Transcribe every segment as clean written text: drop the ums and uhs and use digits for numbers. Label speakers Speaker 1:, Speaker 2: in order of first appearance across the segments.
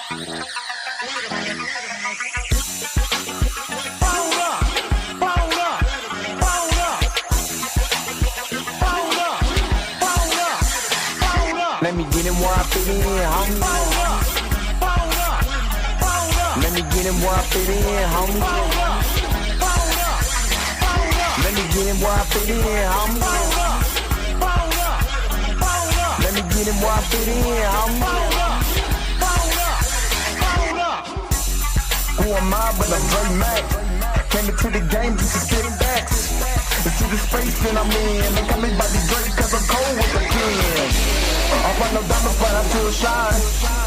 Speaker 1: Let me get him where I fit in, homie. Let me get him where I fit in, homie. Let me get him where I fit in, homie. Let me get him where I fit in, homie. Who am I but I'm Dre Mac? Came into the game just to spit facts. Into the space that I'm in. They call me Bobby Drake cause I'm cold with the pen. I run no diamonds but I still shine.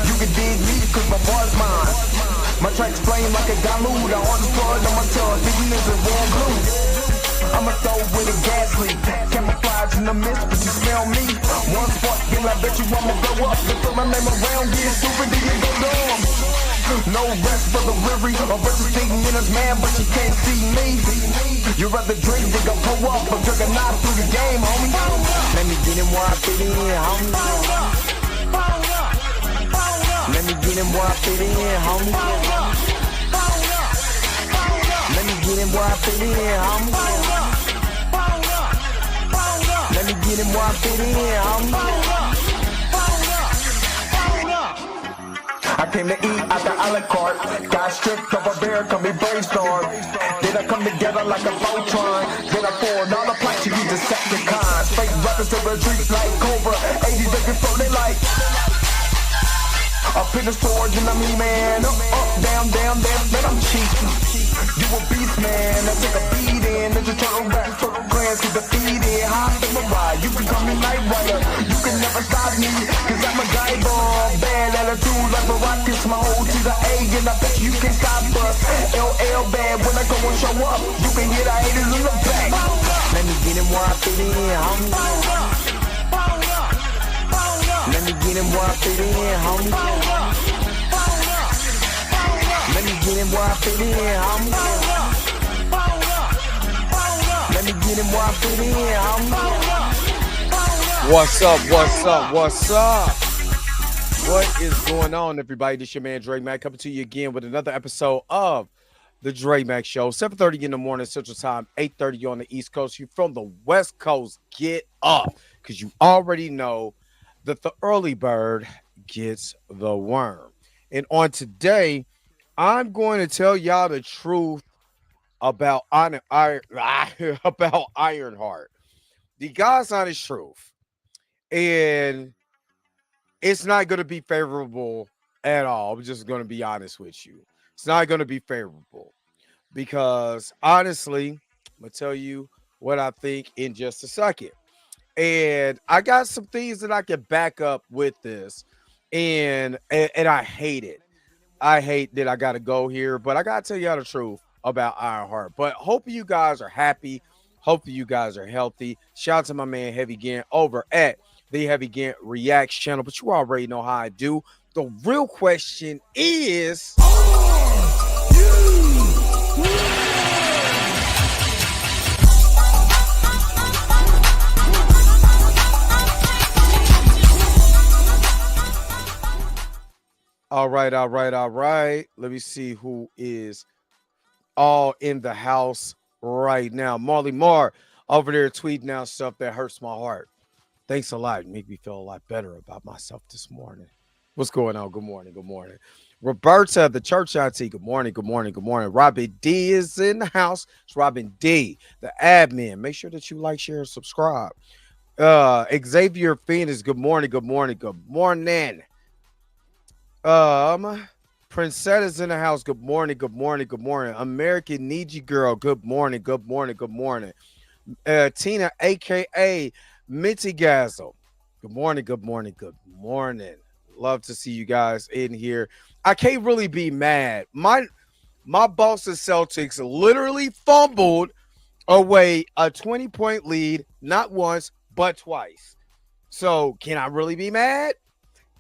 Speaker 1: You can dig me cause my boy's mine. My tracks flame like a Dalude. I on the floor on my tongue, thinking it's a warm glue. I'ma throw with a gas leak. Camouflage in the mist, but you smell me. One spark, then I bet you I'ma blow up. Then throw my name around, get stupid, then you go dumb. No rest for the weary. A versus thinking in his man, but you can't see me. You rather drink than go pull up, but took a knife through the game, homie. Let me get him where I fit in, homie. Let me get him where I fit in, homie. Let me get him where I fit in, homie. Let me get him where I fit in, homie. I came to eat at the a la carte. Got stripped of a bear, call me brainstorm. Then I come together like a Voltron. Then I poured all the plaques, you Decepticons. Fake rappers to retreat like Cobra. 80s they before they like. Up in the storage and I'm man. Up, down, man, I'm cheap. You a beast, man. I take a beat in. Ninja Turtle rap, Turtle Clans, get defeated. Hop in my ride, you can call me Night Rider. You can never stop me, cause I'm a guy bomb. Bad attitude like a rocket, my whole to the A, and I bet you can't stop us. LL bad, when I go and show up, you can hear the haters in the back. Let me get him where I fit in, homie. Let me get him where I fit in, homie. Let me get him where I fit in, homie. Let me get him where I fit in, homie.
Speaker 2: What's up? What's up? What's up? What is going on, everybody? This your man Dre Mac coming to you again with another episode of the Dre Mac Show. 7:30 in the morning Central Time, 8:30 on the East Coast. You from the West Coast, get up, because you already know that the early bird gets the worm. And on today, I'm going to tell y'all the truth about IronHeart. The God's honest truth. And it's not going to be favorable at all. I'm just going to be honest with you. It's not going to be favorable because, honestly, I'm going to tell you what I think in just a second. And I got some things that I can back up with this. And I hate it. I hate that I got to go here, but I got to tell y'all the truth about IronHeart. But hope you guys are happy. Hope you guys are healthy. Shout out to my man Heavy Gant over at the Heavy Gant Reacts channel. But you already know how I do. The real question is, all right. Let me see who is all in the house right now. Marley Marr over there tweeting out stuff that hurts my heart. Thanks a lot. Make me feel a lot better about myself this morning. What's going on? Good morning. Roberta, the church auntie. Good morning. Robin D is in the house. It's Robin D, the admin. Make sure that you like, share, and subscribe. Xavier Phoenix. Good morning. Princess in the house. Good morning. American Needy Girl. Good morning. Tina, aka Minty Gazzle. Good morning. Love to see you guys in here. I can't really be mad. My Boston Celtics literally fumbled away a 20-point lead, not once, but twice. So can I really be mad?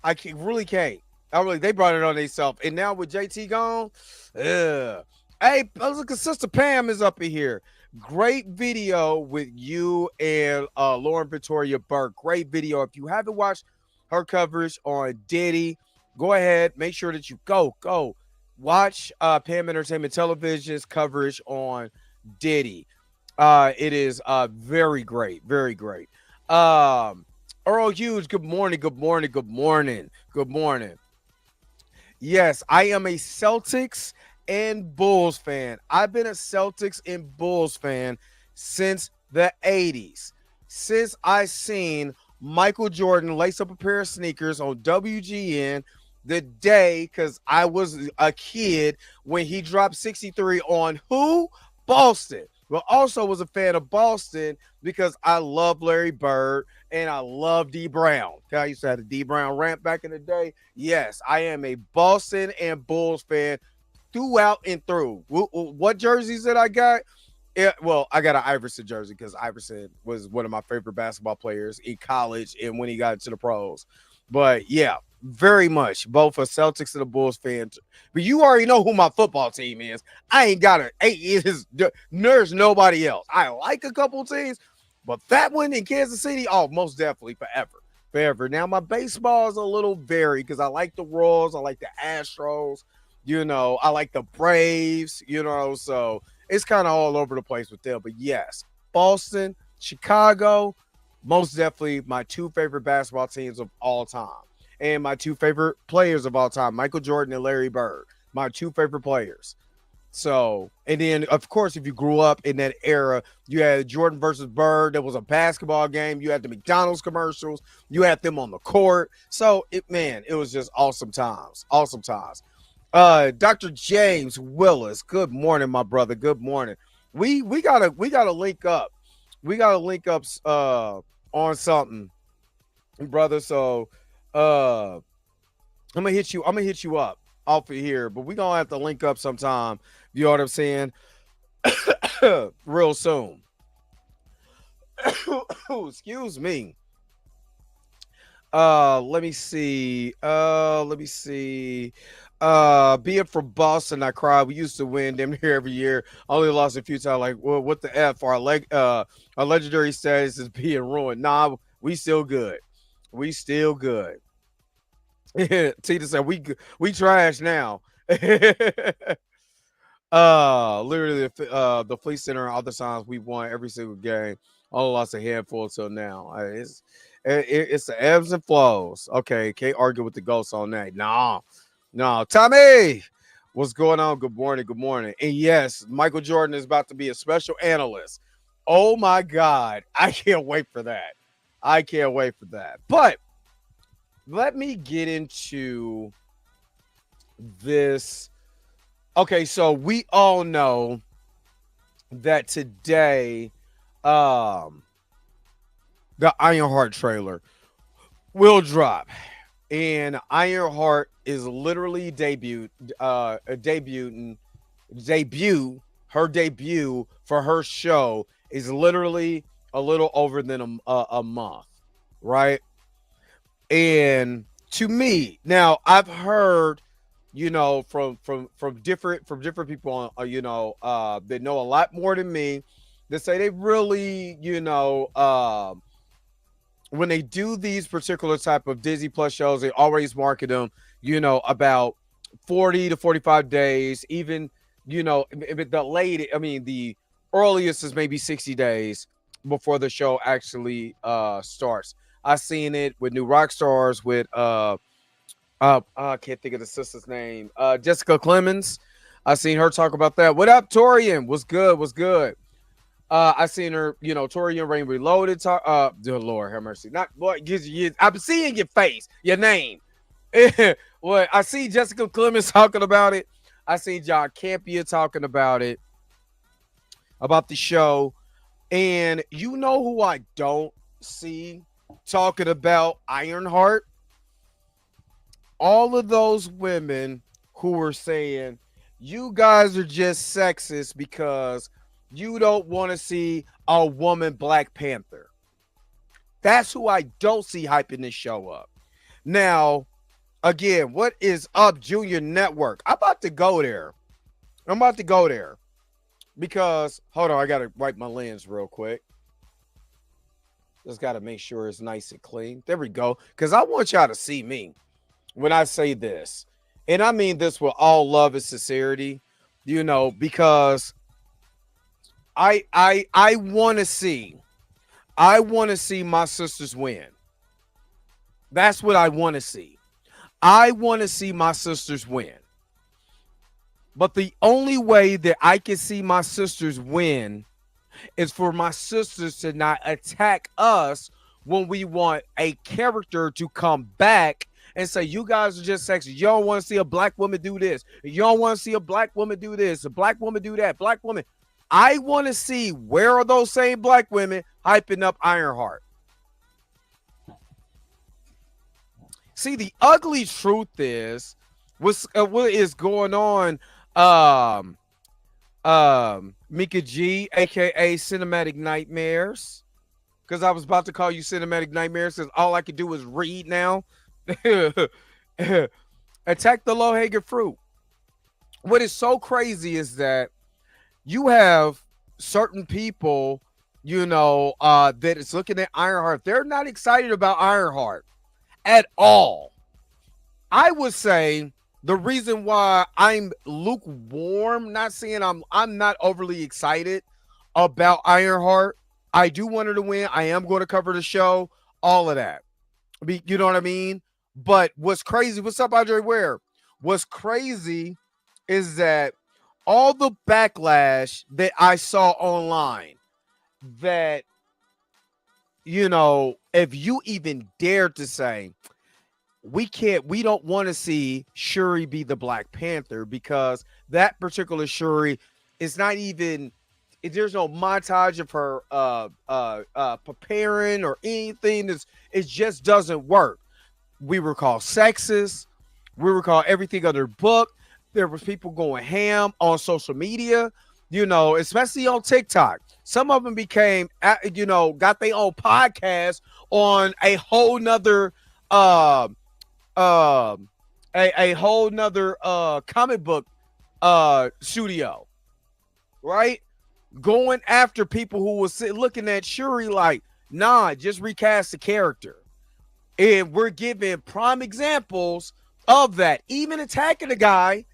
Speaker 2: I really can't. They brought it on themselves. And now with JT gone, hey, look, Sister Pam is up in here. Great video with you and Lauren Victoria Burke. Great video. If you haven't watched her coverage on Diddy Go ahead, make sure that you go watch Pam Entertainment Television's coverage on Diddy. It is very great, very great. Um, Earl Hughes, good morning, good morning, good morning, good morning. Yes, I am a Celtics and Bulls fan. I've been a Celtics and Bulls fan since the 80s. Since I seen Michael Jordan lace up a pair of sneakers on WGN the day, because I was a kid when he dropped 63 on who? Boston. But also was a fan of Boston because I love Larry Bird and I love D Brown. I used to have the D Brown rant back in the day. Yes, I am a Boston and Bulls fan throughout and through. What jerseys that I got? Yeah, well, I got an Iverson jersey because Iverson was one of my favorite basketball players in college and when he got into the pros. But yeah, very much both a Celtics and a Bulls fan. But you already know who my football team is. I ain't got a there's nobody else. I like a couple teams, but that one in Kansas City, oh, most definitely forever. Forever. Now my baseball is a little varied because I like the Royals, I like the Astros, I like the Braves, so it's kind of all over the place with them. But yes, Boston, Chicago, most definitely my two favorite basketball teams of all time. And my two favorite players of all time, Michael Jordan and Larry Bird, my two favorite players. So, and then of course, if you grew up in that era, you had Jordan versus Bird. That was a basketball game. You had the McDonald's commercials. You had them on the court. So, it was just awesome times. Awesome times. Dr. James Willis. Good morning, my brother. Good morning. We gotta link up. We gotta link up on something, brother. So I'm gonna hit you up off of here, but we gonna have to link up sometime. You know what I'm saying? Real soon. Excuse me. Let me see. Being from Boston, I cried. We used to win damn near every year. Only lost a few times. Like, well, what the F? Our legendary status is being ruined. Nah, we still good. We still good. Tita said we trash now. Literally the Fleet Center and other signs we won every single game. Only lost a handful until now. It's the ebbs and flows. Okay, can't argue with the ghosts on that. No, Tommy, what's going on? Good morning, good morning. And yes, Michael Jordan is about to be a special analyst. Oh my God, I can't wait for that. I can't wait for that. But let me get into this. Okay, so we all know that today, the IronHeart trailer will drop, and IronHeart is literally her debut for her show is literally a little over than a month, right? And to me, now I've heard, from different people, that know a lot more than me, that say they really, when they do these particular type of Disney Plus shows, they always market them, about 40 to 45 days, even, if the earliest is maybe 60 days before the show actually starts. I seen it with New Rock Stars with I can't think of the sister's name. Jessica Clemens. I seen her talk about that. What up, Torian? What's good? What's good? I seen her, Torian Rain Reloaded talk. Dear Lord, have mercy. Not what gives you. I'm seeing your face, your name. What I see Jessica Clemens talking about it. I see John Campia talking about it, about the show. And you know who I don't see talking about IronHeart? All of those women who were saying, you guys are just sexist because you don't want to see a woman Black Panther. That's who I don't see hyping this show up. Now, again, what is up, Junior Network? I'm about to go there because, hold on, I got to wipe my lens real quick. Just got to make sure it's nice and clean. There we go. Because I want y'all to see me. when I say this, and I mean this with all love and sincerity, because I want to see, my sisters win. That's what I want to see. I want to see my sisters win. But the only way that I can see my sisters win is for my sisters to not attack us when we want a character to come back and say, you guys are just sexist. You don't want to see a black woman do this. You don't want to see a black woman do this. A black woman do that. Black woman. I want to see, where are those same black women hyping up IronHeart? See, the ugly truth is what is going on. Mika G, aka Cinematic Nightmares, because I was about to call you Cinematic Nightmares because all I can do is read now. Attack the low hanging fruit. What is so crazy is that you have certain people, that is looking at IronHeart. They're not excited about IronHeart at all. I would say the reason why I'm lukewarm, not saying I'm not overly excited about IronHeart. I do want her to win. I am going to cover the show, all of that. You know what I mean? But what's crazy, what's up, Andre Ware? What's crazy is that all the backlash that I saw online, that, if you even dare to say, we don't want to see Shuri be the Black Panther, because that particular Shuri is not even, there's no montage of her preparing or anything. It just doesn't work. We were called sexist. We were called everything other book. There was people going ham on social media, especially on TikTok. Some of them became, got their own podcast on a whole nother a whole nother comic book studio, right? Going after people who was looking at Shuri like, nah, just recast the character. And we're giving prime examples of that. Even attacking the guy,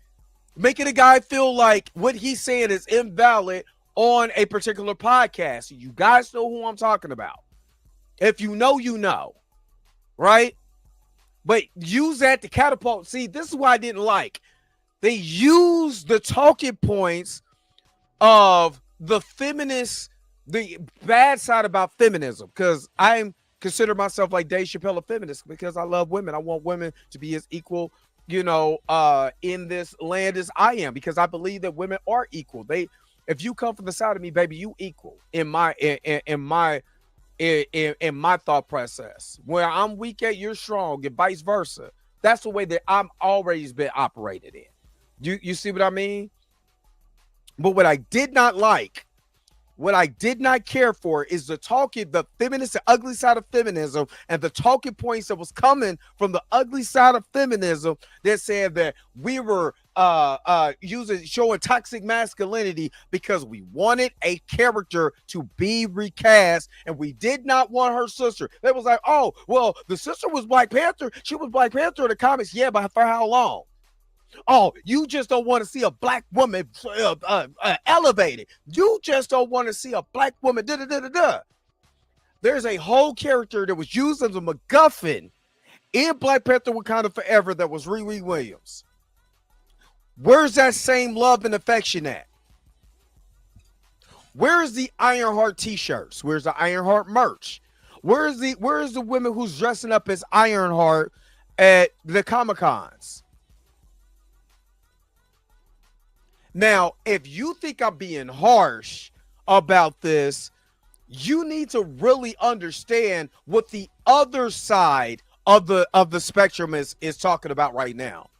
Speaker 2: making a guy feel like what he's saying is invalid on a particular podcast. You guys know who I'm talking about. If you know, you know, right? But use that to catapult. See, this is what I didn't like. They use the talking points of the feminists, the bad side about feminism, because I consider myself like Dave Chappelle a feminist, because I love women. I want women to be as equal, in this land as I am, because I believe that women are equal. If you come from the side of me, baby, you equal in my thought process. Where I'm weak at, you're strong, and vice versa. That's the way that I'm always been operated in. You see what I mean? But what I did not like, what I did not care for, is the feminist, the ugly side of feminism, and the talking points that was coming from the ugly side of feminism that said that we were showing toxic masculinity because we wanted a character to be recast, and we did not want her sister. They was like, oh, well, the sister was Black Panther. She was Black Panther in the comics. Yeah, but for how long? Oh, you just don't want to see a black woman elevated. You just don't want to see a black woman. There's a whole character that was used as a MacGuffin in Black Panther Wakanda Forever that was Riri Williams. Where's that same love and affection at? Where's the IronHeart t-shirts? Where's the IronHeart merch? Where's the women who's dressing up as IronHeart at the Comic-Cons? Now, if you think I'm being harsh about this, you need to really understand what the other side of the spectrum is talking about right now.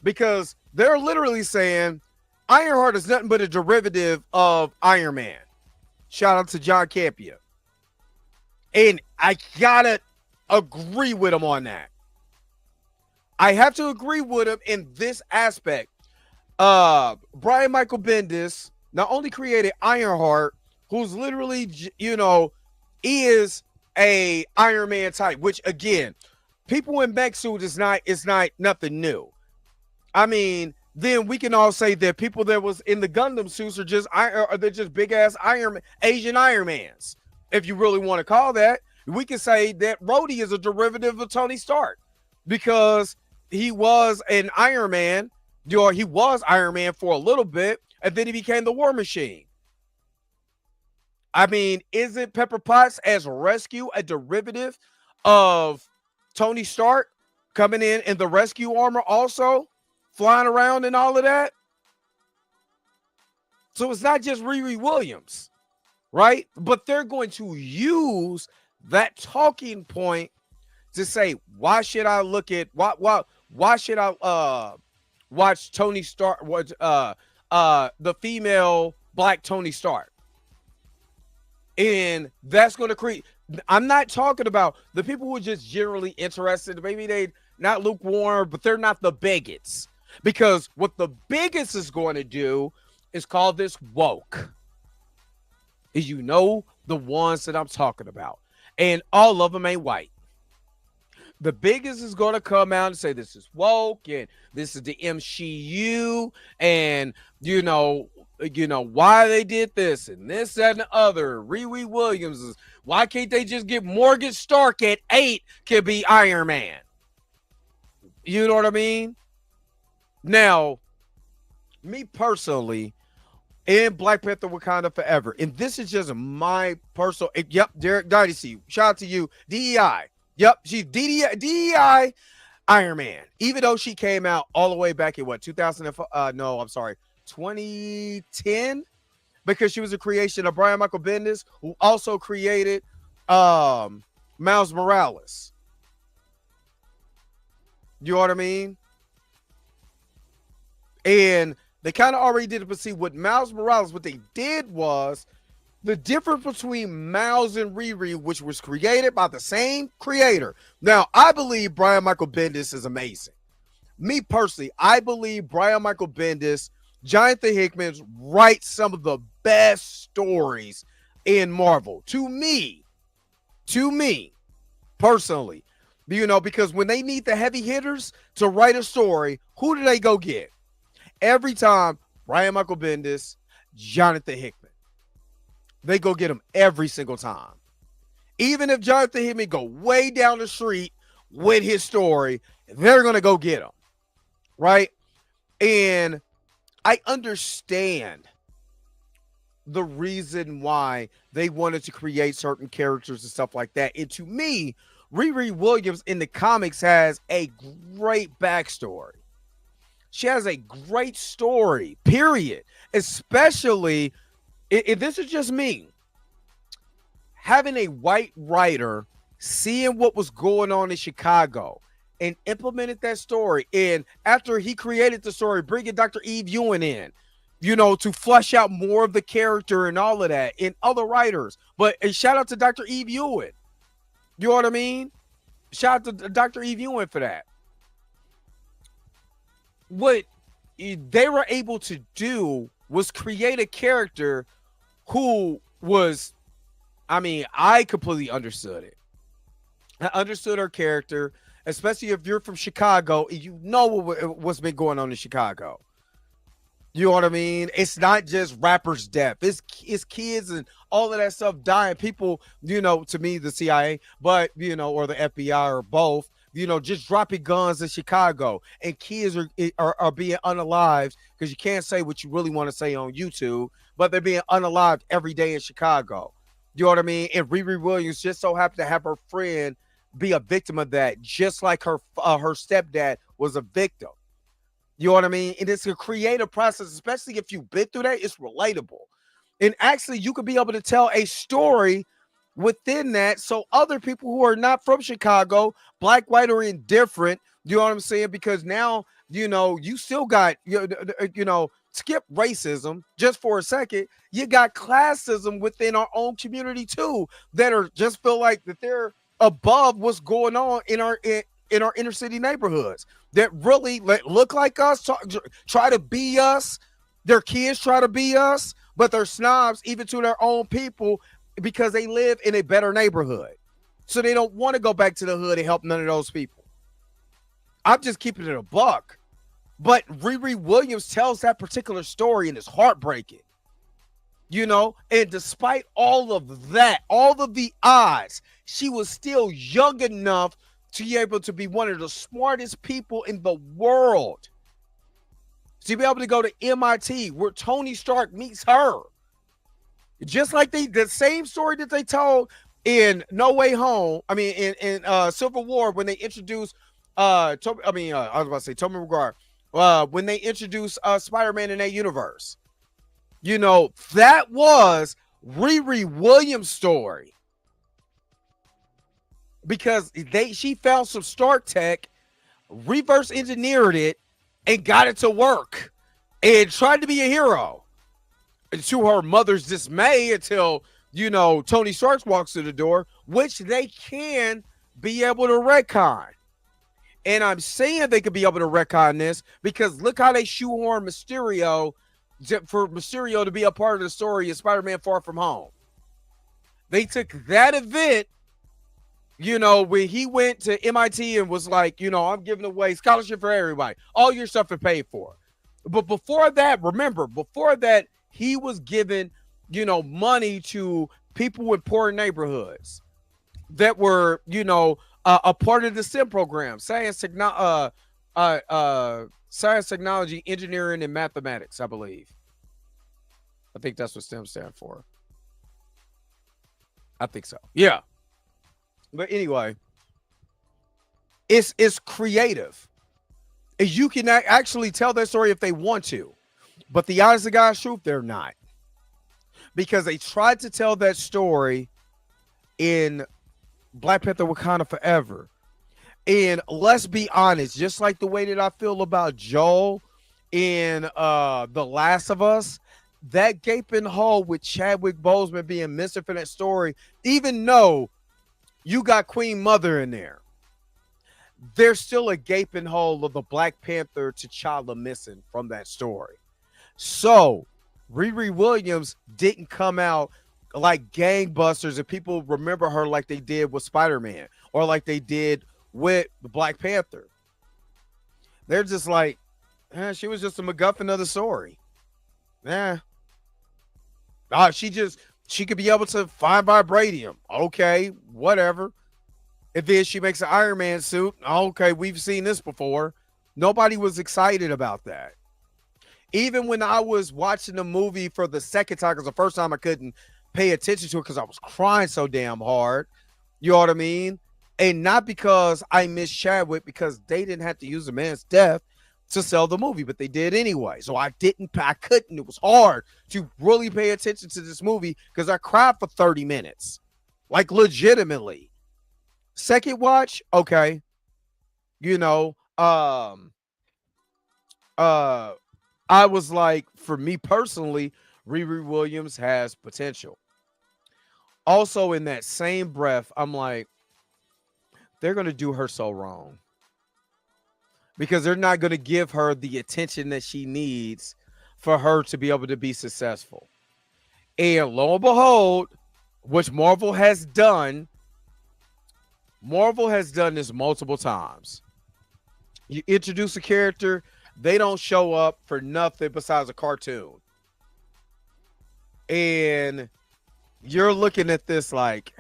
Speaker 2: Because they're literally saying IronHeart is nothing but a derivative of Iron Man. Shout out to John Campia. And I gotta agree with him on that. I have to agree with him in this aspect. Brian Michael Bendis not only created IronHeart, who's literally, is a Iron Man type, which again, people in mech suits it's not nothing new. I mean, then we can all say that people that was in the Gundam suits are they're just big ass Asian Iron Mans. If you really want to call that, we can say that Rhodey is a derivative of Tony Stark because he was an Iron Man, or he was Iron Man for a little bit, and then he became the War Machine. I mean, isn't Pepper Potts as Rescue a derivative of Tony Stark coming in the rescue armor also? Flying around and all of that. So it's not just Riri Williams, right? But they're going to use that talking point to say, why should I look at why should I watch Tony Stark, the female black Tony Stark? And that's going to create, I'm not talking about the people who are just generally interested. Maybe they not lukewarm, but they're not the bigots. Because what the biggest is going to do is call this woke. Is the ones that I'm talking about. And all of them ain't white. The biggest is going to come out and say this is woke and this is the MCU and why they did this and this and the other. Riri Williams is, why can't they just get Morgan Stark at 8 can be Iron Man? You know what I mean? Now, me personally, in Black Panther Wakanda Forever, and this is just my personal, yep, Derek Dynasty, shout out to you, DEI. Yep, she's DEI Iron Man. Even though she came out all the way back in 2010, because she was a creation of Brian Michael Bendis, who also created Miles Morales. You know what I mean? And they kind of already did it, but see, with Miles Morales, what they did was the difference between Miles and Riri, which was created by the same creator. Now, I believe Brian Michael Bendis is amazing. Me personally, I believe Brian Michael Bendis, Jonathan Hickman writes some of the best stories in Marvel. To me, personally, because when they need the heavy hitters to write a story, who do they go get? Every time, Brian Michael Bendis, Jonathan Hickman. They go get him every single time. Even if Jonathan Hickman go way down the street with his story, they're going to go get him. Right? And I understand the reason why they wanted to create certain characters and stuff like that. And to me, Riri Williams in the comics has a great backstory. She has a great story, period. Especially, this is just me, having a white writer seeing what was going on in Chicago and implemented that story. And after he created the story, bringing Dr. Eve Ewing in, to flesh out more of the character and all of that, and other writers. But shout out to Dr. Eve Ewing. You know what I mean? Shout out to Dr. Eve Ewing for that. What they were able to do was create a character who was, I completely understood it. I understood her character, especially if you're from Chicago and you know what's been going on in Chicago. You know what I mean? It's not just rappers' death. It's kids and all of that stuff dying. People, to me, the CIA, but, or the FBI or both, just dropping guns in Chicago, and kids are being unalived because you can't say what you really want to say on YouTube, but they're being unalived every day in Chicago. You know what I mean? And Riri Williams just so happened to have her friend be a victim of that, just like her stepdad was a victim. You know what I mean? And it's a creative process, especially if you've been through that. It's relatable. And actually, you could be able to tell a story within that, so other people who are not from Chicago, black, white, or indifferent, you know what I'm saying? Because now, you still got, skip racism just for a second. You got classism within our own community too, that are just feel like that they're above what's going on in our inner city neighborhoods, that really look like us, try to be us. Their kids try to be us, but they're snobs even to their own people, because they live in a better neighborhood. So they don't want to go back to the hood and help none of those people. I'm just keeping it a buck. But Riri Williams tells that particular story and it's heartbreaking. And despite all of that, all of the odds, she was still young enough to be able to be one of the smartest people in the world. To be able to go to MIT where Tony Stark meets her. Just like the same story that they told in No Way Home. I mean, in Civil War when they introduced I was about to say Tobey Maguire. When they introduced Spider-Man in that universe. That was Riri Williams' story. Because she found some Stark tech, reverse engineered it, and got it to work. And tried to be a hero. And to her mother's dismay until, Tony Stark walks through the door, which they can be able to retcon. And I'm saying they could be able to retcon this because look how they shoehorn Mysterio for Mysterio to be a part of the story of Spider-Man Far From Home. They took that event, when he went to MIT and was like, I'm giving away scholarship for everybody. All your stuff is paid for. But before that, he was giving, money to people in poor neighborhoods that were, a part of the STEM program, science, technology, engineering, and mathematics, I believe. I think that's what STEM stand for. I think so. Yeah. But anyway, it's creative. And you can actually tell that story if they want to. But the honest to God's truth, they're not. Because they tried to tell that story in Black Panther Wakanda Forever. And let's be honest, just like the way that I feel about Joel in The Last of Us, that gaping hole with Chadwick Boseman being missing for that story, even though you got Queen Mother in there, there's still a gaping hole of the Black Panther T'Challa missing from that story. So Riri Williams didn't come out like gangbusters and people remember her like they did with Spider-Man or like they did with the Black Panther. They're just like, she was just a MacGuffin of the story. She could be able to find vibranium. Okay, whatever. If then she makes an Iron Man suit, okay, we've seen this before. Nobody was excited about that. Even when I was watching the movie for the second time, because the first time I couldn't pay attention to it because I was crying so damn hard. You know what I mean? And not because I miss Chadwick, because they didn't have to use the man's death to sell the movie, but they did anyway. So I couldn't. It was hard to really pay attention to this movie because I cried for 30 minutes. Like legitimately. Second watch, okay. I was like, for me personally, Riri Williams has potential. Also, in that same breath, I'm like, they're going to do her so wrong. Because they're not going to give her the attention that she needs for her to be able to be successful. And lo and behold, which Marvel has done this multiple times. You introduce a character, they don't show up for nothing besides a cartoon. And you're looking at this like,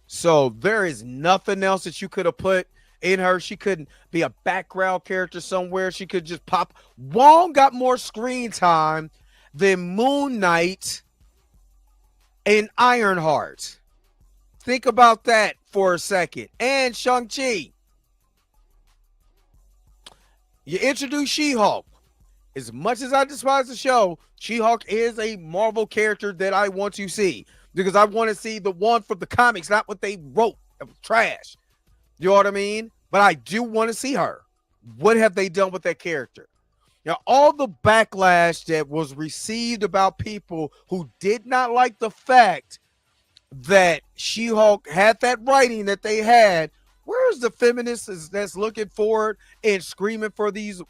Speaker 2: so there is nothing else that you could have put in her. She couldn't be a background character somewhere. She could just pop. Wong got more screen time than Moon Knight and Ironheart. Think about that for a second. And Shang-Chi. You introduce She-Hulk. As much as I despise the show, She-Hulk is a Marvel character that I want to see. Because I want to see the one from the comics, not what they wrote. It was trash. You know what I mean? But I do want to see her. What have they done with that character? Now, all the backlash that was received about people who did not like the fact that She-Hulk had that writing that they had, where's the feminists that's looking forward and screaming for these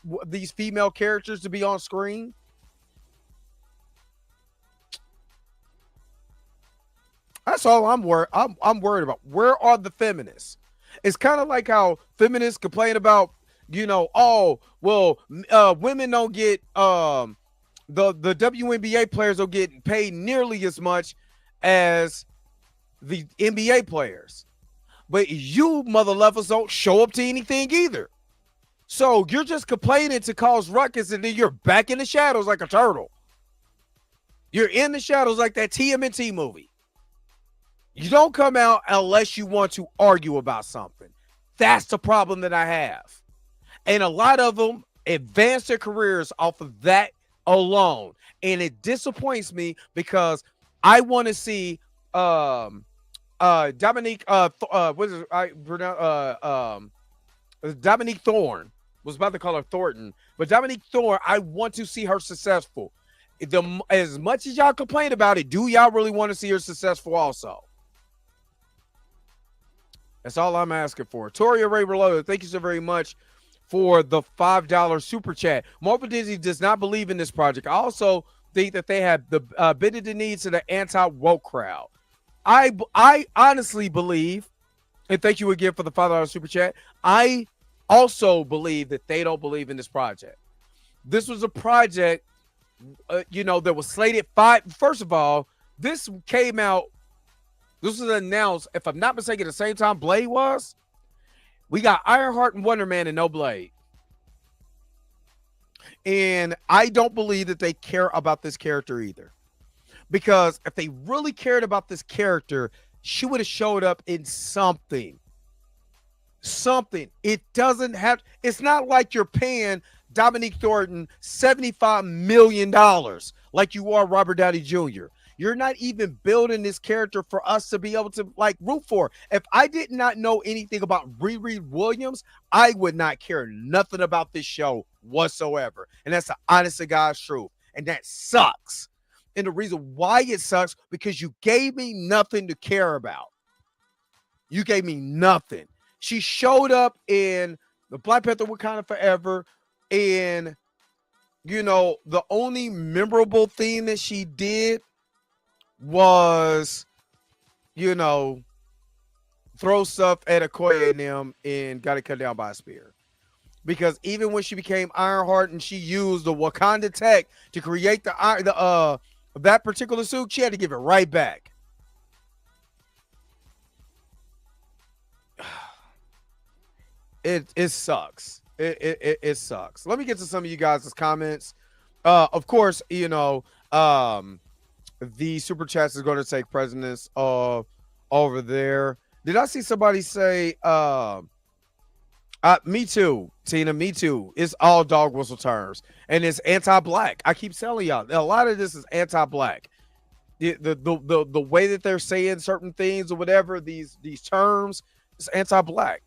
Speaker 2: female characters to be on screen? That's all I'm worried about. Where are the feminists? It's kind of like how feminists complain about, oh, well, women don't get the WNBA players don't get paid nearly as much as the NBA players. But you mother lovers don't show up to anything either. So you're just complaining to cause ruckus, and then you're back in the shadows like a turtle. You're in the shadows like that TMNT movie. You don't come out unless you want to argue about something. That's the problem that I have. And a lot of them advance their careers off of that alone. And it disappoints me because I want to see Dominique Dominique Thorne. Was about to call her Thornton, but Dominique Thorne, I want to see her successful. As much as y'all complain about it, do y'all really want to see her successful also? That's all I'm asking for. Toria Ray Reloaded, thank you so very much for the $5 super chat. Marvel Disney does not believe in this project. I also think that they have the bended the needs to the anti-woke crowd. I honestly believe, and thank you again for the $5 super chat, I also believe that they don't believe in this project. This was a project, that was slated First of all, this came out, this was announced, if I'm not mistaken, the same time Blade was. We got Ironheart and Wonder Man and no Blade. And I don't believe that they care about this character either. Because if they really cared about this character, she would have showed up in something. It doesn't have, it's not like you're paying Dominique Thornton $75 million like you are Robert Downey Jr. You're not even building this character for us to be able to root for. If I did not know anything about Riri Williams, I would not care nothing about this show whatsoever. And that's the honest to God's truth. And that sucks. And the reason why it sucks, because you gave me nothing to care about. You gave me nothing. She showed up in the Black Panther Wakanda Forever, and, the only memorable thing that she did was, throw stuff at Okoye and them and got it cut down by a spear. Because even when she became Ironheart and she used the Wakanda tech to create that particular suit, she had to give it right back. It sucks. It sucks. Let me get to some of you guys' comments. Of course, the super chats is going to take precedence over there. Did I see somebody say me too, Tina, me too. It's all dog whistle terms. And it's anti-black. I keep telling y'all, a lot of this is anti-black. The way that they're saying certain things or whatever, these terms, is anti-black.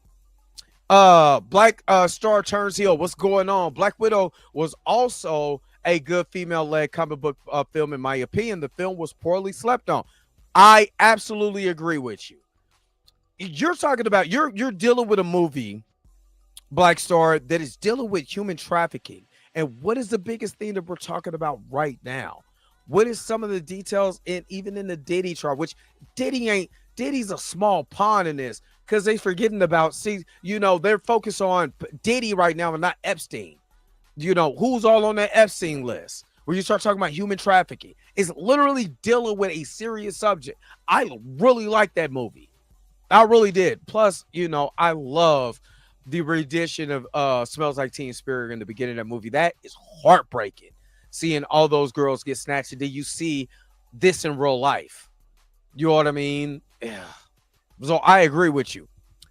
Speaker 2: Black Star turns heel. What's going on? Black Widow was also a good female-led comic book film, in my opinion. The film was poorly slept on. I absolutely agree with you. You're talking about you're dealing with a movie, Black Star, that is dealing with human trafficking. And what is the biggest thing that we're talking about right now? What is some of the details even in the Diddy trial, which Diddy's a small pawn in this, because they're forgetting about, they're focused on Diddy right now and not Epstein. Who's all on that Epstein list? Where you start talking about human trafficking. It's literally dealing with a serious subject. I really like that movie. I really did. Plus, I love the rendition of Smells Like Teen Spirit in the beginning of that movie. That is heartbreaking. Seeing all those girls get snatched, and then you see this in real life. You know what I mean? Yeah. So I agree with you.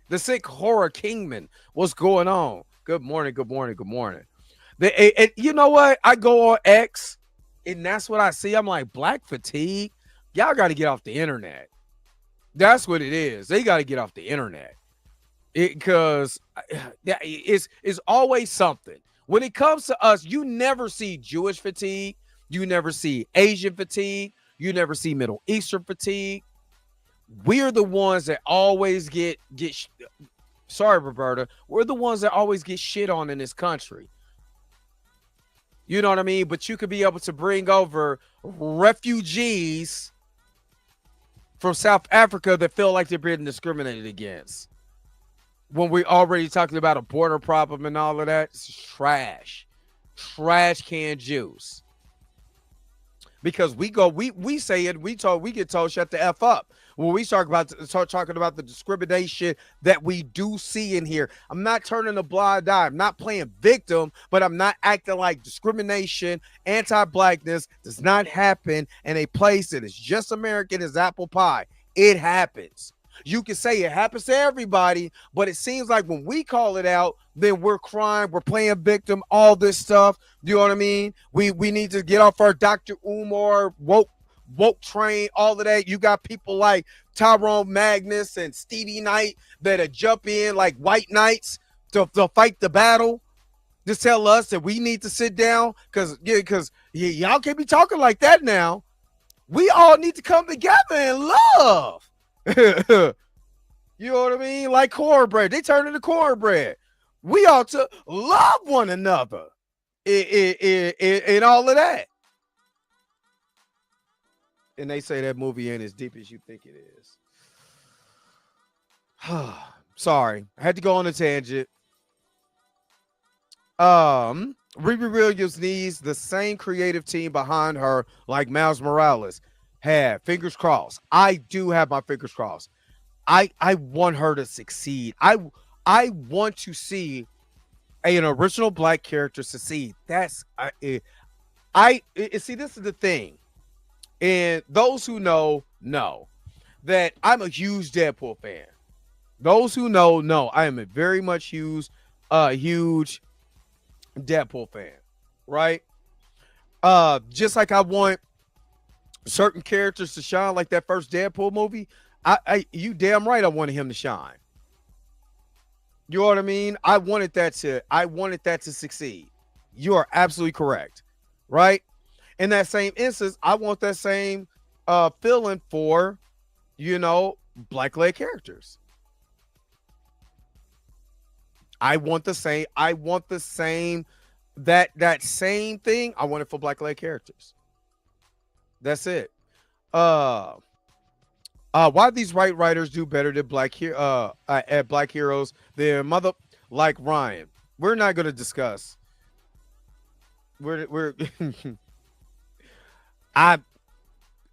Speaker 2: The Sick Horror Kingman, what's going on? Good morning, good morning, good morning. You know what? I go on X, and that's what I see. I'm like, black fatigue? Y'all got to get off the internet. That's what it is. They got to get off the internet. Because it's always something. When it comes to us, you never see Jewish fatigue. You never see Asian fatigue. You never see Middle Eastern fatigue. We're the ones that always get sorry, Roberta. We're the ones that always get shit on in this country. You know what I mean? But you could be able to bring over refugees from South Africa that feel like they're being discriminated against. when we already talking about a border problem and all of that. It's trash. Trash can juice. Because we say it, we get told shut the F up. When we start talking about the discrimination that we do see in here, I'm not turning a blind eye. I'm not playing victim, but I'm not acting like discrimination, anti-blackness does not happen in a place that is just American as apple pie. It happens. You can say it happens to everybody, but it seems like when we call it out, then we're crying, we're playing victim, all this stuff. You know what I mean? We need to get off our Dr. Umar woke train, all of that. You got people like Tyrone Magnus and Stevie Knight that'll jump in like white knights to fight the battle. Just tell us that we need to sit down because y'all can't be talking like that now. We all need to come together and love. You know what I mean? Like cornbread. They turn into cornbread. We ought to love one another in all of that. And they say that movie ain't as deep as you think it is. Sorry. I had to go on a tangent. Riri Williams needs the same creative team behind her like Miles Morales had. Fingers crossed. I do have my fingers crossed. I want her to succeed. I want to see an original black character succeed. That's see, this is the thing. And those who know that I'm a huge Deadpool fan. Those who know I am a very much huge Deadpool fan, right? Just like I want certain characters to shine, like that first Deadpool movie. You damn right I wanted him to shine. You know what I mean? I wanted that to succeed. You are absolutely correct, right? In that same instance, I want that same feeling for, black-led characters. I want the same that same thing. I want it for black-led characters. That's it. Why these white writers do better than at black heroes than mother like Ryan? We're not going to discuss. We're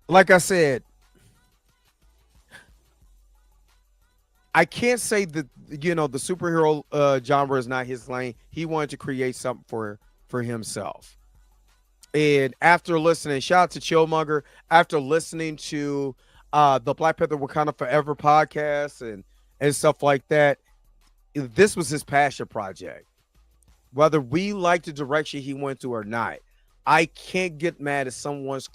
Speaker 2: like I said, I can't say that the superhero genre is not his lane. He wanted to create something for himself. And after listening, shout out to Chillmonger, after listening to the Black Panther Wakanda Forever podcast and stuff like that, this was his passion project. Whether we like the direction he went to or not, I can't get mad at someone's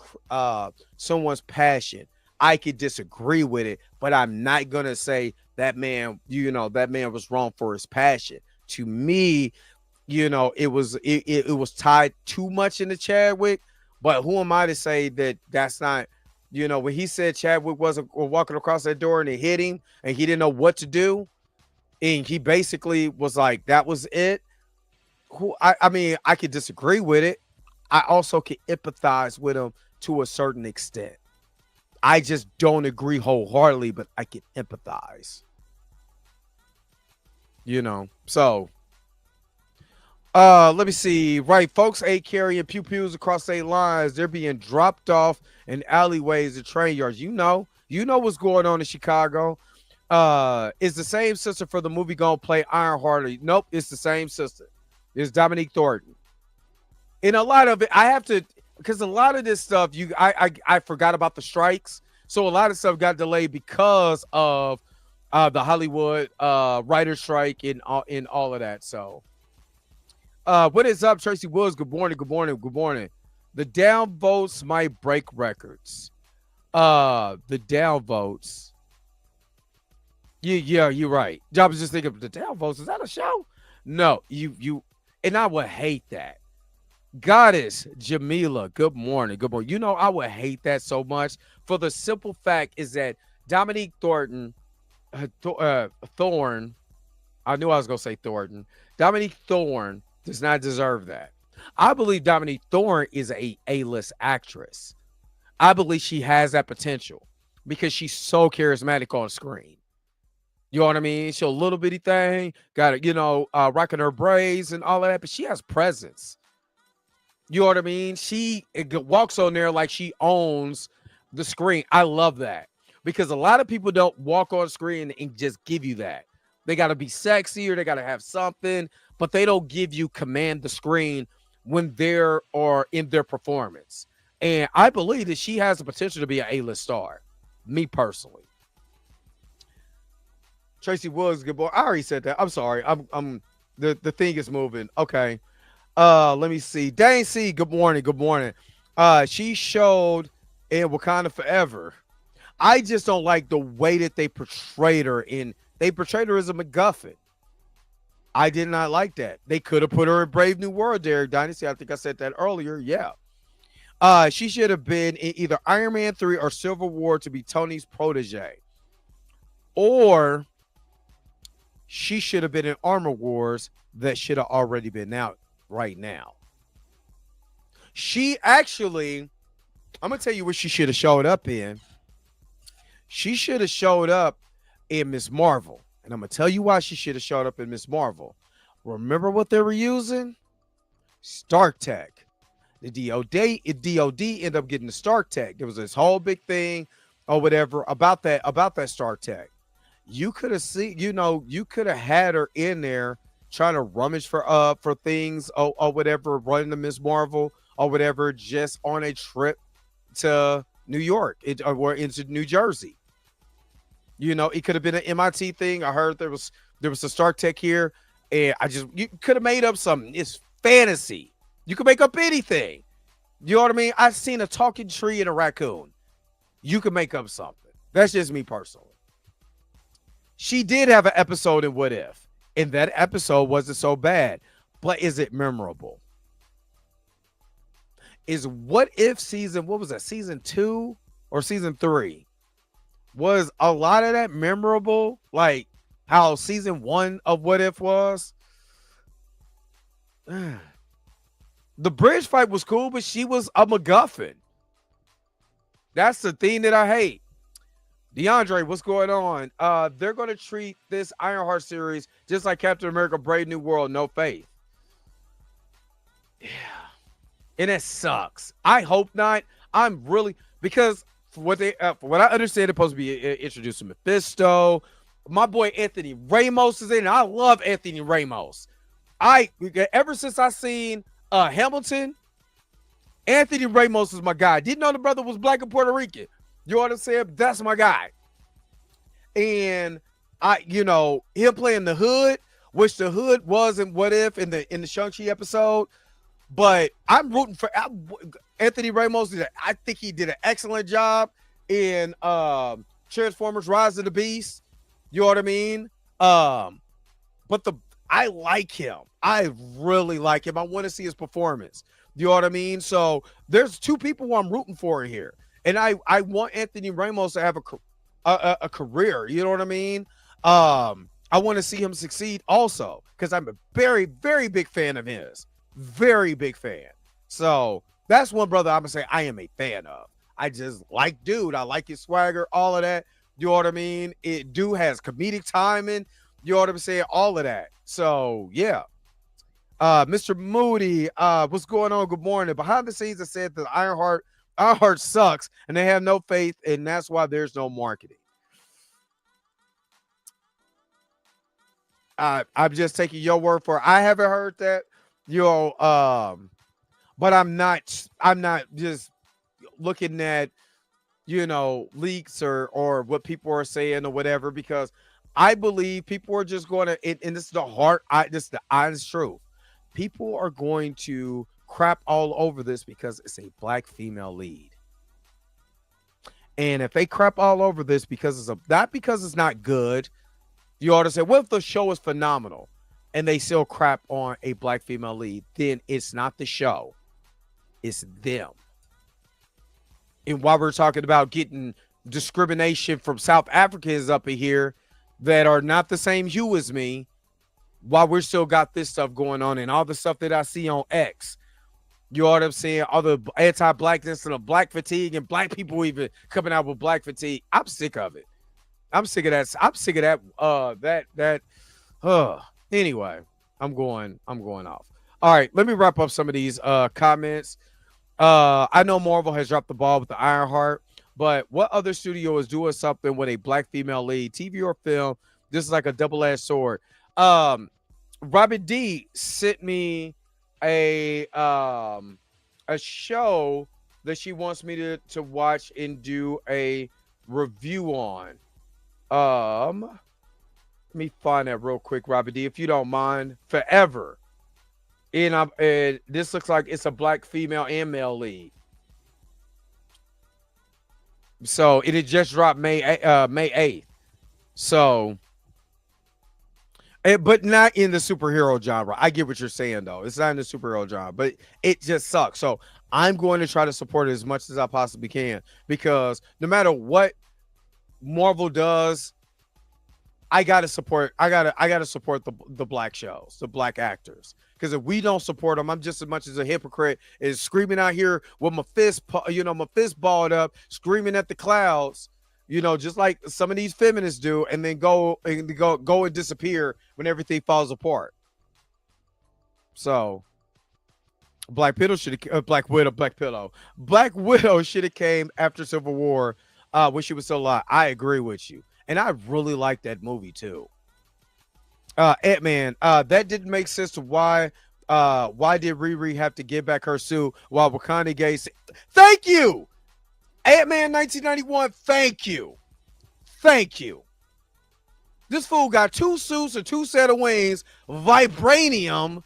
Speaker 2: passion. I could disagree with it, but I'm not gonna say that man, that man was wrong for his passion. To me, it was tied too much into Chadwick. But who am I to say that that's not, when he said Chadwick wasn't walking across that door and it hit him and he didn't know what to do, and he basically was like, that was it. I mean, I could disagree with it. I also can empathize with him to a certain extent. I just don't agree wholeheartedly, but I can empathize. So let me see. Right, folks ain't carrying pew-pews across state lines. They're being dropped off in alleyways and train yards. You know what's going on in Chicago. Is the same sister for the movie gonna play IronHeart? Nope, it's the same sister. It's Dominique Thornton. And a lot of it, I have to, because a lot of this stuff, I forgot about the strikes. So a lot of stuff got delayed because of the Hollywood writer strike and all of that. So what is up, Tracy Woods? Good morning. The downvotes might break records. The downvotes. Yeah, you're right. I was just thinking, the downvotes, is that a show? No, you, and I would hate that. Goddess Jamila, good morning. I would hate that so much for the simple fact is that Dominique Thornton, Thorne, I knew I was going to say Thornton. Dominique Thorne does not deserve that. I believe Dominique Thorne is a A-list actress. I believe she has that potential because she's so charismatic on screen. You know what I mean? She a little bitty thing, got it, rocking her braids and all of that, but she has presence. You know what I mean? She walks on there like she owns the screen. I love that because a lot of people don't walk on screen and just give you that. They got to be sexy or they got to have something, but they don't give you command the screen when they're or in their performance. And I believe that she has the potential to be an A-list star. Me personally. Tracy Woods, good boy. I already said that. I'm sorry. I'm the thing is moving. Okay. Let me see. Dane C, good morning. Good morning. She showed in Wakanda Forever. I just don't like the way that they portrayed her they portrayed her as a MacGuffin. I did not like that. They could have put her in Brave New World, Derek Dynasty. I think I said that earlier. Yeah. She should have been in either Iron Man 3 or Civil War to be Tony's protege. Or she should have been in Armor Wars that should have already been out right now. She actually, I'm going to tell you what she should have showed up in. She should have showed up in Ms. Marvel. And I'm going to tell you why she should have showed up in Ms. Marvel. Remember what they were using? Stark Tech. The DOD ended up getting the Stark Tech. There was this whole big thing or whatever about that Stark Tech. You could have seen, you could have had her in there trying to rummage for things or whatever, running to Ms. Marvel or whatever, just on a trip to New York or into New Jersey. It could have been an MIT thing. I heard there was a Stark Tech here, and you could have made up something. It's fantasy. You can make up anything. You know what I mean? I've seen a talking tree and a raccoon. You can make up something. That's just me personally. She did have an episode in What If, and that episode wasn't so bad, but is it memorable? Is What If season 2 or season 3? Was a lot of that memorable, like how season 1 of What If was? The bridge fight was cool, but she was a MacGuffin. That's the thing that I hate. DeAndre, what's going on? They're going to treat this IronHeart series just like Captain America Brave New World, no faith. Yeah. And it sucks. I hope not. I'm really, because for what I understand, it's supposed to be introducing Mephisto. My boy Anthony Ramos is in it. I love Anthony Ramos. Ever since I seen Hamilton, Anthony Ramos is my guy. Didn't know the brother was black and Puerto Rican. You know what I'm saying? That's my guy. And him playing the Hood, which the Hood was in What If in the Shang-Chi episode. But I'm rooting for Anthony Ramos. I think he did an excellent job in Transformers: Rise of the Beast. You know what I mean? But I like him. I really like him. I want to see his performance. You know what I mean? So there's two people who I'm rooting for here. And I want Anthony Ramos to have a career. You know what I mean? I want to see him succeed also because I'm a very, very big fan of his. Very big fan. So that's one brother I'm going to say I am a fan of. I just like dude. I like his swagger, all of that. You know what I mean? Dude has comedic timing. You know what I'm saying? All of that. So, yeah. Mr. Moody, what's going on? Good morning. Behind the scenes, I said that IronHeart sucks, and they have no faith, and that's why there's no marketing. I'm just taking your word for it. I haven't heard that, but I'm not just looking at, leaks or what people are saying or whatever, because I believe people are just going to, and this is this is the honest truth. People are going to crap all over this because it's a black female lead. And if they crap all over this because not because it's not good, you ought to say, well, if the show is phenomenal and they still crap on a black female lead, then it's not the show. It's them. And while we're talking about getting discrimination from South Africans up in here that are not the same hue as me, while we're still got this stuff going on and all the stuff that I see on X, you know what I'm saying? All the anti-blackness and the black fatigue and black people even coming out with black fatigue. I'm sick of it. I'm sick of that. I'm sick of that. Anyway, I'm going off. All right, let me wrap up some of these comments. I know Marvel has dropped the ball with the IronHeart, but what other studio is doing something with a black female lead, TV or film? This is like a double-edged sword. Robin D sent me a show that she wants me to watch and do a review on. Let me find that real quick, Robin D, if you don't mind. Forever. And this looks like it's a black female and male lead. So it had just dropped May 8th. So, but not in the superhero genre. I get what you're saying, though. It's not in the superhero genre, but it just sucks. So I'm going to try to support it as much as I possibly can, because no matter what Marvel does, I gotta support the black shows, the black actors. Because if we don't support them, I'm just as much as a hypocrite as screaming out here with my fist balled up, screaming at the clouds, just like some of these feminists do, and then go and disappear when everything falls apart. So, Black Widow should have came after Civil War, when she was still alive. I agree with you. And I really like that movie too. Ant-Man, that didn't make sense to why did Riri have to give back her suit while Wakanda Gate? Thank you, Ant-Man 1991. Thank you. This fool got 2 suits and 2 set of wings, vibranium.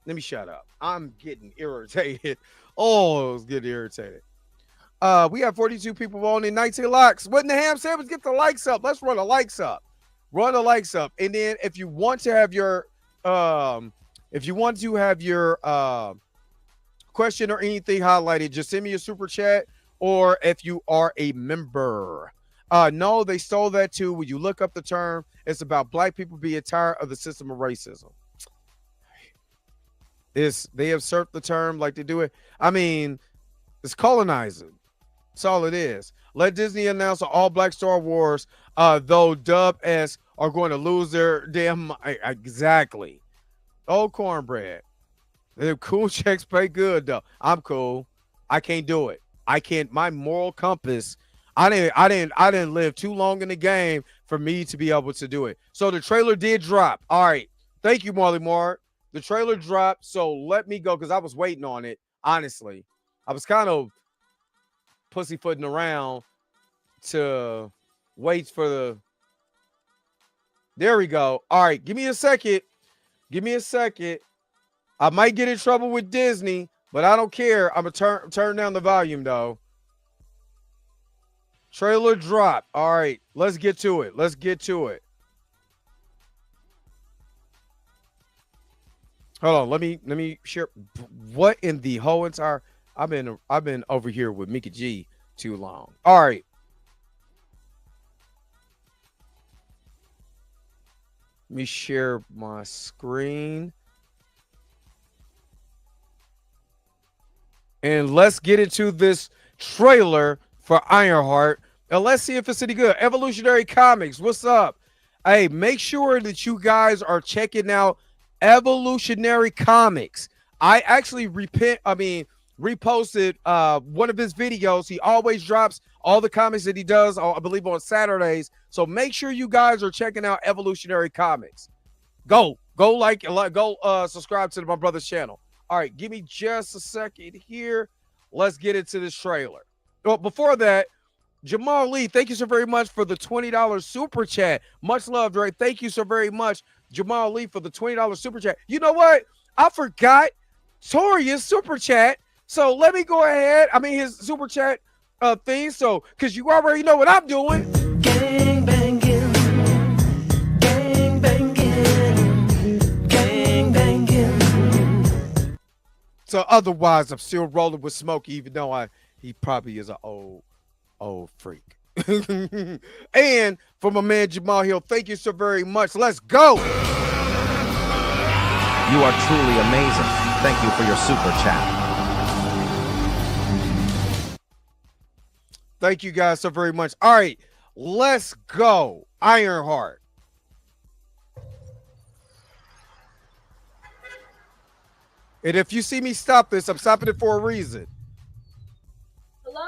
Speaker 2: Let me shut up. I'm getting irritated. Oh, I was getting irritated. We have 42 people voting, 19 likes. What in the ham sandwich? Get the likes up. Let's run the likes up. And then if you want to have your question or anything highlighted, just send me a super chat, or if you are a member. No, they stole that too. When you look up the term, it's about black people being tired of the system of racism. They have surfed the term like they do it. I mean, it's colonizing. That's all it is. Let Disney announce an all-black Star Wars, though Dub S are going to lose their damn... Exactly. Oh, cornbread. The cool checks pay good, though. I'm cool. I can't do it. I can't. My moral compass... I didn't live too long in the game for me to be able to do it. So the trailer did drop. All right. Thank you, Marley Mark. The trailer dropped, so let me go, because I was waiting on it, honestly. I was kind of pussyfooting around to wait for the... There we go. All right, give me a second. I might get in trouble with Disney, but I don't care. I'm gonna turn down the volume, though. Trailer drop. All right, let's get to it. Hold on, let me share. What in the whole entire... I've been over here with Mika G too long. All right. Let me share my screen. And let's get into this trailer for IronHeart. And let's see if it's any good. Evolutionary Comics, what's up? Hey, make sure that you guys are checking out Evolutionary Comics. I actually reposted one of his videos. He always drops all the comics that he does, I believe, on Saturdays. So make sure you guys are checking out Evolutionary Comics. Go subscribe to my brother's channel. All right, give me just a second here. Let's get into this trailer. Well, before that, Jamal Lee, thank you so very much for the $20 super chat. Much love, Dre. Thank you so very much, Jamal Lee, for the $20 super chat. You know what? I forgot Toria's super chat. So let me go ahead. His super chat thing. So, because you already know what I'm doing. Gang banging. Gang banging. Gang banging. So otherwise, I'm still rolling with Smokey, even though he probably is an old freak. And for my man Jamal Hill, thank you so very much. Let's go.
Speaker 3: You are truly amazing. Thank you for your super chat.
Speaker 2: Thank you guys so very much. All right, Let's go, IronHeart. And if you see me stop this, I'm stopping it for a reason.
Speaker 4: Hello?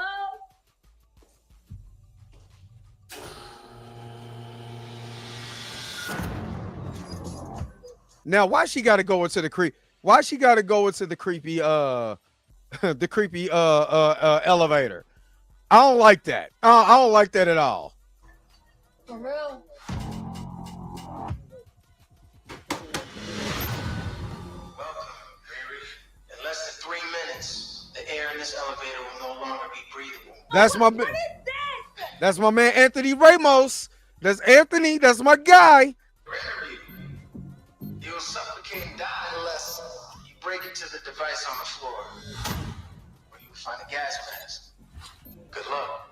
Speaker 2: Now, why she got to go into the creep? Why she got to go into the creepy the creepy elevator? I don't like that. I don't like that at all.
Speaker 4: For real?
Speaker 5: In less than 3 minutes, the air in this elevator will no longer be breathable.
Speaker 2: That's my
Speaker 4: What is this?
Speaker 2: That's my man Anthony Ramos. That's Anthony. That's my guy.
Speaker 5: You'll suffocate and die unless you break into the device on the floor, or you'll find a gas mask. Good luck.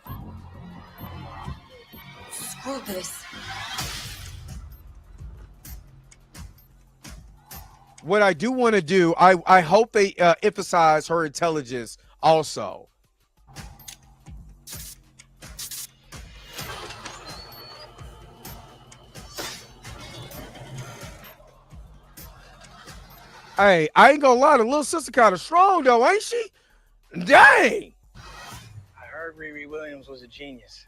Speaker 4: Screw this.
Speaker 2: What I do want to do, I hope they emphasize her intelligence also. Hey, I ain't gonna lie, the little sister kind of strong though, ain't she? Dang.
Speaker 5: I heard Riri Williams was a genius.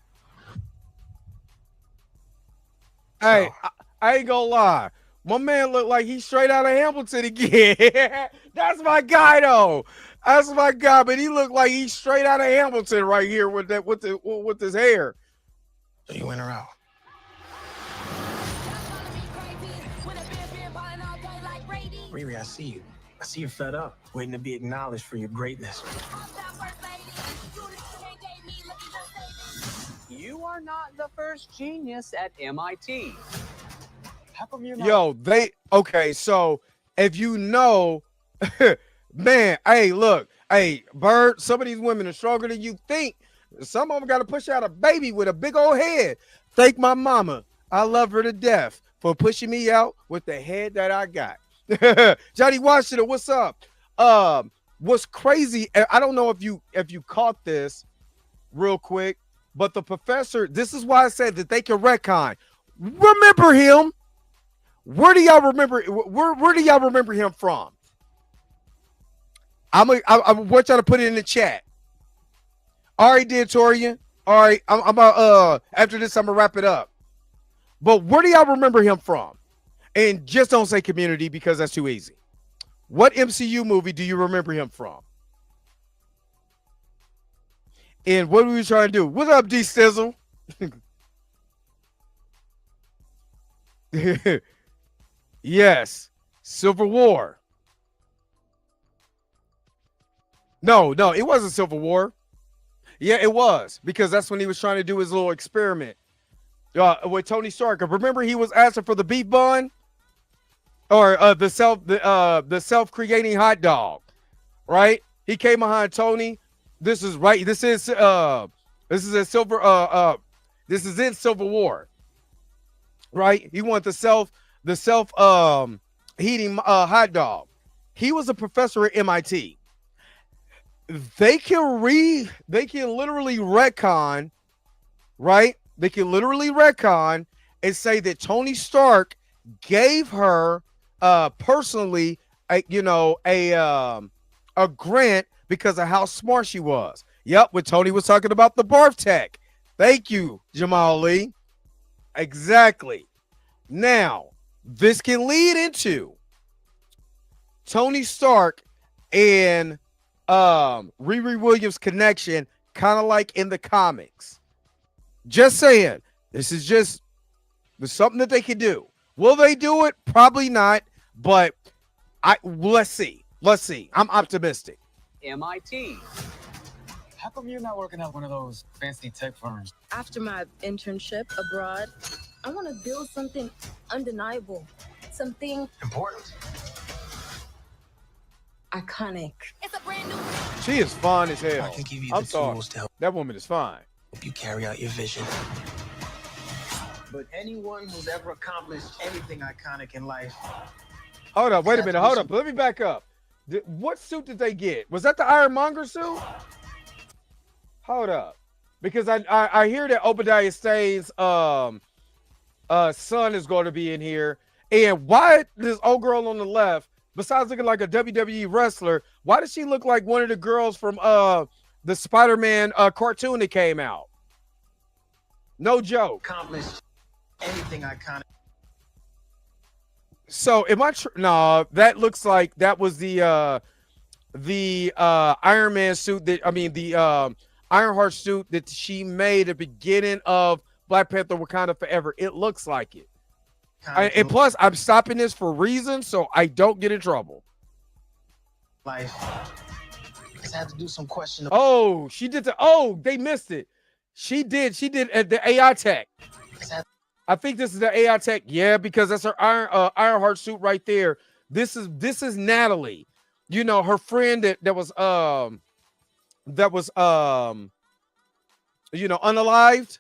Speaker 2: Hey, I ain't gonna lie. My man look like he's straight out of Hamilton again. That's my guy though. That's my guy, but he looked like he's straight out of Hamilton right here with that with his hair.
Speaker 5: So you in or out? Riri, I see you. I see you're fed up, waiting to be acknowledged for your greatness.
Speaker 6: You are not the first genius at MIT. How come you're not?
Speaker 2: Yo, okay, so if you know, man, hey, look, hey, Bird, some of these women are stronger than you think. Some of them got to push out a baby with a big old head. Thank my mama. I love her to death for pushing me out with the head that I got. Johnny Washington, what's up? What's crazy, I don't know if you caught this real quick, but the professor, this is why I said that they can retcon. Remember him? Where do y'all remember? Where do y'all remember him from? I want y'all to put it in the chat. All right, dear Torian. All right, I'm after this, I'm gonna wrap it up. But where do y'all remember him from? And just don't say Community because that's too easy. What MCU movie do you remember him from? And what were we trying to do? What's up, D Stizzle? Yes, Civil War. No, it wasn't Civil War. Yeah, it was, because that's when he was trying to do his little experiment with Tony Stark. Remember, he was asking for the beef bun or the self-creating hot dog, right? He came behind Tony. This is right. This is in Civil War, right? He wanted the self heating hot dog. He was a professor at MIT. They can literally retcon, right? They can literally retcon and say that Tony Stark gave her personally a grant because of how smart she was. Yep, when Tony was talking about the barf tech. Thank you, Jamal Lee. Exactly. Now, this can lead into Tony Stark and Riri Williams connection, kind of like in the comics. Just saying, there's something that they can do. Will they do it? Probably not, but let's see. I'm optimistic.
Speaker 6: MIT. How come you're not working at one of those fancy tech firms?
Speaker 7: After my internship abroad, I want to build something undeniable, something
Speaker 5: Important.
Speaker 7: iconic.
Speaker 4: It's a brand new.
Speaker 2: She is fine as hell.
Speaker 5: I can give you
Speaker 2: I'm
Speaker 5: the
Speaker 2: sorry.
Speaker 5: tools to help
Speaker 2: That woman is fine.
Speaker 5: you carry out your vision.
Speaker 6: But anyone who's ever accomplished anything iconic in life.
Speaker 2: Hold up. Wait a minute. Hold up. Let me back up. What suit did they get? Was that the Ironmonger suit? Hold up. because I hear that Obadiah Stane's son is going to be in here. And why this old girl on the left, besides looking like a WWE wrestler, why does she look like one of the girls from the Spider-Man cartoon that came out? No joke.
Speaker 6: Accomplished anything iconic.
Speaker 2: So am I? No, that looks like that was the Iron Man suit that the Ironheart suit that she made at the beginning of Black Panther: Wakanda Forever. It looks like it. And plus, I'm stopping this for reasons so I don't get in trouble.
Speaker 6: Life. I had to do some questionable.
Speaker 2: Oh, she did they missed it. She did at the AI tech. I think this is the AI tech. Yeah, because that's her Ironheart suit right there. This is Natalie. You know, her friend that was unalived.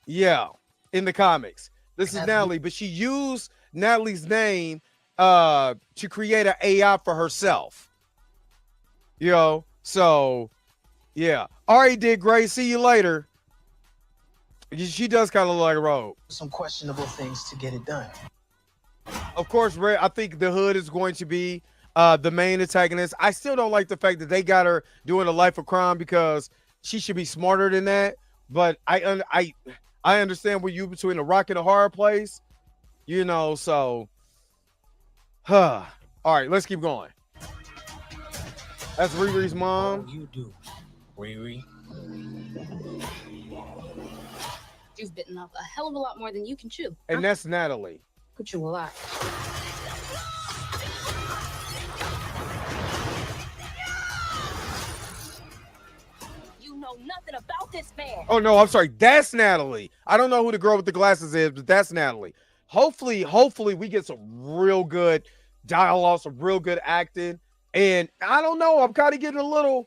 Speaker 2: Yeah, in the comics. This is Natalie, but she used Natalie's name to create an AI for herself. You know, so yeah. Ari did great. See you later. She does kind of look like a rogue.
Speaker 6: Some questionable things to get it done.
Speaker 2: Of course, Ray, I think the Hood is going to be the main antagonist. I still don't like the fact that they got her doing a life of crime because she should be smarter than that. But I understand where you between a rock and a hard place, you know. So, all right, let's keep going. That's Riri's mom.
Speaker 6: You do, Riri.
Speaker 7: You've bitten off a hell of a lot more than you can chew.
Speaker 2: And that's Natalie.
Speaker 7: Could chew a lot. You know nothing about this man.
Speaker 2: Oh no, I'm sorry. That's Natalie. I don't know who the girl with the glasses is, but that's Natalie. Hopefully we get some real good dialogue, some real good acting. And I don't know, I'm kind of getting a little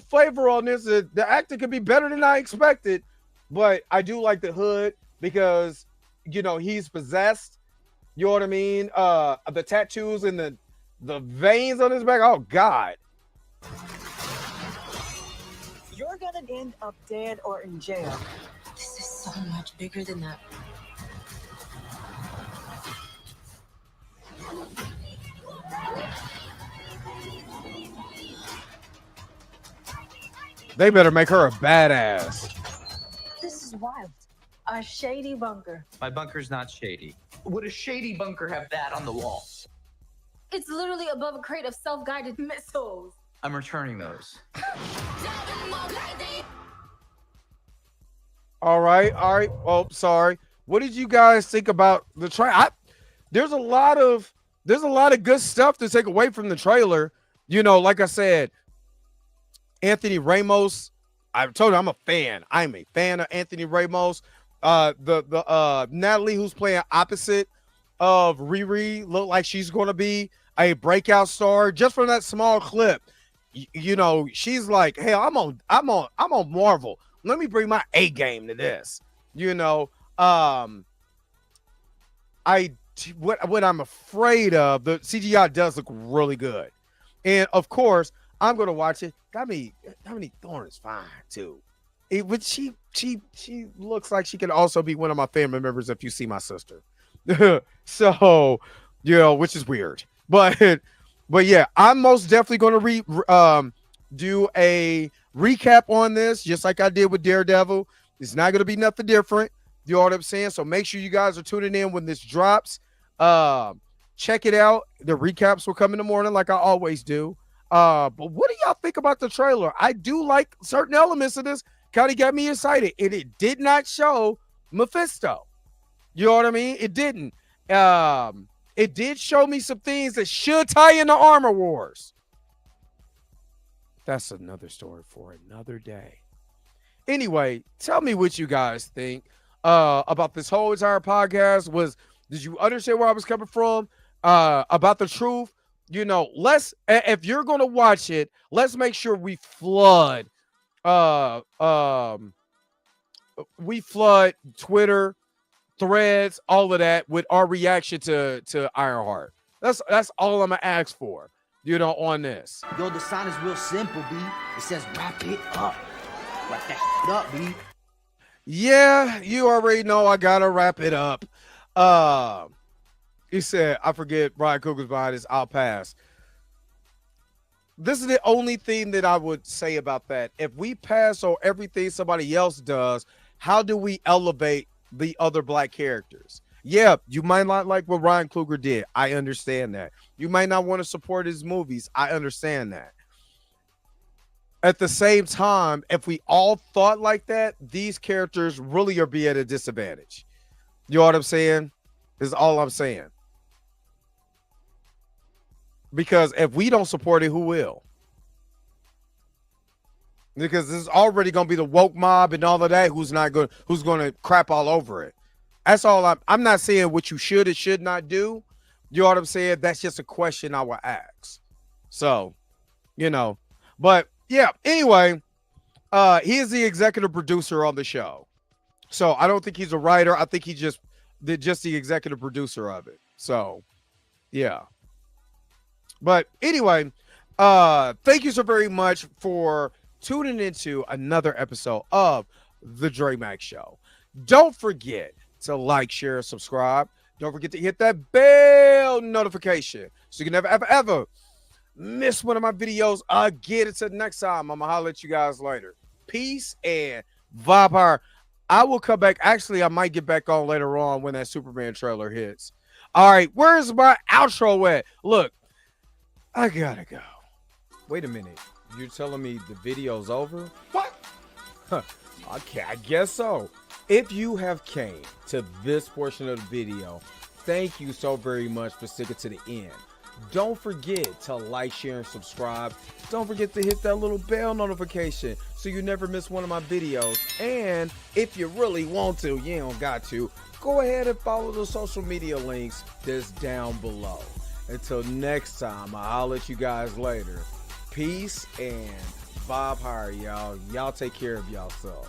Speaker 2: flavor on this. The acting could be better than I expected, but I do like the Hood because, you know, he's possessed. You know what I mean? The tattoos and the veins on his back. Oh God.
Speaker 8: You're gonna end up dead or in jail.
Speaker 7: This is so much bigger than that.
Speaker 2: They better make her a badass.
Speaker 8: This is wild. A shady bunker.
Speaker 9: My bunker's not shady.
Speaker 10: Would a shady bunker have that on the wall?
Speaker 7: It's literally above a crate of self-guided missiles.
Speaker 9: I'm returning those.
Speaker 2: All right. Oh, sorry. What did you guys think about the trailer? There's a lot of good stuff to take away from the trailer. You know, like I said, Anthony Ramos. I told you I'm a fan. I'm a fan of Anthony Ramos. The Natalie who's playing opposite of Riri look like she's going to be a breakout star just from that small clip. You know, she's like, hey, I'm on Marvel. Let me bring my A game to this. You know, what I'm afraid of, the CGI does look really good. And of course, I'm going to watch it. Dominique Thorne is fine too. But she looks like she can also be one of my family members if you see my sister. So, you know, which is weird. But yeah, I'm most definitely going to do a recap on this, just like I did with Daredevil. It's not going to be nothing different. You know what I'm saying? So make sure you guys are tuning in when this drops. Check it out. The recaps will come in the morning like I always do. But what do y'all think about the trailer? I do like certain elements of this. Kind of got me excited. And it did not show Mephisto. You know what I mean? It didn't. It did show me some things that should tie into Armor Wars. That's another story for another day. Anyway, tell me what you guys think about this whole entire podcast. Did you understand where I was coming from? About the truth? You know, if you're going to watch it, let's make sure we flood Twitter, Threads, all of that with our reaction to Ironheart. That's all I'm gonna ask for, you know, on this.
Speaker 11: Yo, the sign is real simple, B. It says wrap it up. Wrap that shit up, B.
Speaker 2: Yeah, you already know I gotta wrap it up. He said, I forget Ryan Coogler's behind this, I'll pass. This is the only thing that I would say about that. If we pass on everything somebody else does, how do we elevate the other black characters? Yeah, you might not like what Ryan Coogler did. I understand that. You might not want to support his movies. I understand that. At the same time, if we all thought like that, these characters really are be at a disadvantage. You know what I'm saying? Is all I'm saying. Because if we don't support it, who will? Because this is already going to be the woke mob and all of that. Who's going to crap all over it? That's all. I'm not saying what you should or should not do. You know what I'm saying? That's just a question I would ask. So, you know, but yeah. Anyway, he is the executive producer on the show. So I don't think he's a writer. I think he just the executive producer of it. So, yeah. But anyway, thank you so very much for tuning into another episode of The Dre Max Show. Don't forget to like, share, subscribe. Don't forget to hit that bell notification so you can never miss one of my videos again. Until next time, I'm going to holler at you guys later. Peace and vibe power. I will come back. Actually, I might get back on later on when that Superman trailer hits. All right, where's my outro at? Look. I gotta go. Wait a minute. You're telling me the video's over? What? Okay, I guess so. If you have came to this portion of the video, thank you so very much for sticking to the end. Don't forget to like, share, and subscribe. Don't forget to hit that little bell notification so you never miss one of my videos. And if you really want to, you don't got to, go ahead and follow the social media links that's down below. Until next time, I'll let you guys later. Peace and vibe higher, y'all. Y'all take care of yourself.